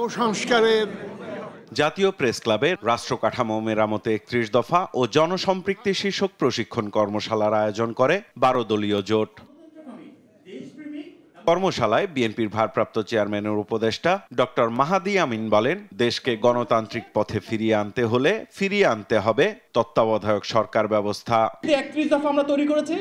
সংস্কারের জাতীয় প্রেস ক্লাবে রাষ্ট্র কাঠামো মেরামতে ৩১ দফা ও জনসম্পৃক্তি শীর্ষক প্রশিক্ষণ কর্মশালার আয়োজন করে ১২ দলীয় জোট। কর্মশালায় বিএনপির ভারপ্রাপ্ত চেয়ারম্যানের উপদেষ্টা ডক্টর মাহাদি আমিন বলেন, দেশকে গণতান্ত্রিক পথে ফিরিয়ে আনতে হবে তত্ত্বাবধায়ক সরকার ব্যবস্থা। ৩১ দফা আমরা তৈরি করেছি,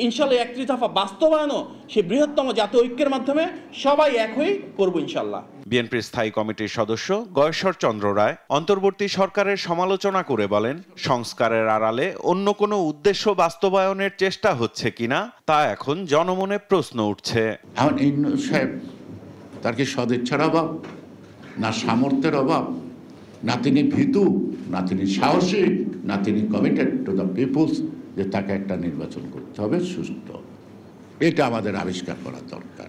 ইনশাল্লাহ ৩১ দফা বাস্তবায়নও সে বৃহত্তম জাতীয় ঐক্যের মাধ্যমে সবাই এক হয়ে করব ইনশাল্লাহ। বিএনপির স্থায়ী কমিটির সদস্য গয়েশ্বর চন্দ্র রায় অন্তর্বর্তী সরকারের সমালোচনা করে বলেন, সংস্কারের আড়ালে অন্য কোনো উদ্দেশ্য বাস্তবায়নের চেষ্টা হচ্ছে কিনা তা এখন জনমনে প্রশ্ন উঠছে। এখন ইউনূস সাহেব তার কি সদিচ্ছার অভাব, না সামর্থ্যের অভাব, না তিনি ভীতু, না তিনি সাহসী, না তিনি কমিটেড টু দ্য পিপলস যে তাকে একটা নির্বাচন করতে হবে সুস্থ। এটা আমাদের আবিষ্কার করা দরকার।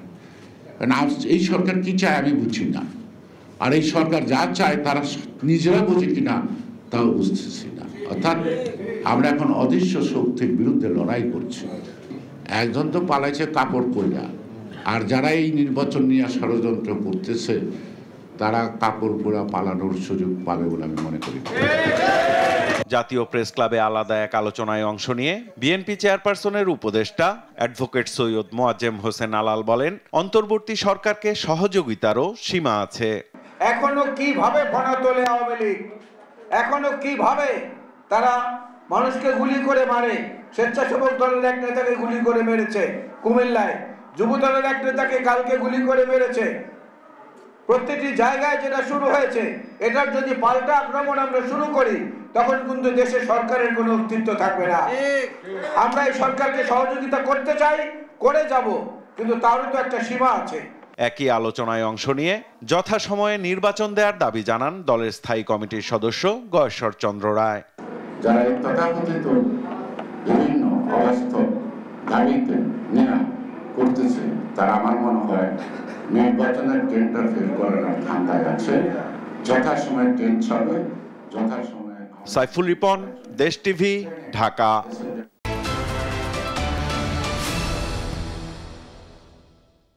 এই সরকার কি চায় আমি বুঝি না, আর এই সরকার যা চায় তারা নিজেরা বুঝে কিনা তাও বুঝতেছি না। অর্থাৎ আমরা এখন অদৃশ্য শক্তির বিরুদ্ধে লড়াই করছি। একজন তো পালাইছে কাপড় পইরা, আর যারা এই নির্বাচন নিয়ে ষড়যন্ত্র করতেছে তারা কাপড় পরা পালানোর সুযোগ পাবে বলে আমি মনে করি। জাতীয় প্রেস ক্লাবে আলাদা এক আলোচনায় অংশ নিয়ে বিএনপি চেয়ারপারসনের উপদেষ্টা অ্যাডভোকেট সৈয়দ মোয়াজ্জেম হোসেন আলাল বলেন, অন্তর্বর্তী সরকারকে সহযোগিতারও সীমা আছে। এখনো কিভাবে ফোনা তোলে আওয়ামী লীগ, এখনো কিভাবে তারা মানুষকে গুলি করে মারে। স্বেচ্ছাসেবক দলের এক নেতাকে গুলি করে মেরেছে কুমিল্লায়, যুব দলের এক নেতাকে কালকে গুলি করে মেরেছে। প্রত্যেকটি জায়গায় যেটা শুরু হয়েছে, এটার যদি পাল্টা আক্রমণ আমরা শুরু করি তখন কিন্তু দেশে সরকারের কোনো অস্তিত্ব থাকবে না। আমরা এই সরকারকে সহযোগিতা করতে চাই, করে যাব, কিন্তু তারও তো একটা সীমা আছে। একই আলোচনায় অংশ নিয়ে যথাসময়ে নির্বাচন দেওয়ার দাবি জানান দলের স্থায়ী কমিটির সদস্য গয়েশ্বর চন্দ্র রায়। যারা এই তথাকথিত বিভিন্ন অবাস্তব দাবিতে নেয়া করতেছে তারা আমার মনে হয় নির্বাচনের ট্রেনটা ফেল করার ধান্দায় আছে। যথাসময়ে ট্রেন চলবে, যথাসময়ে। সাইফুল রিপন, দেশ টিভি, ঢাকা।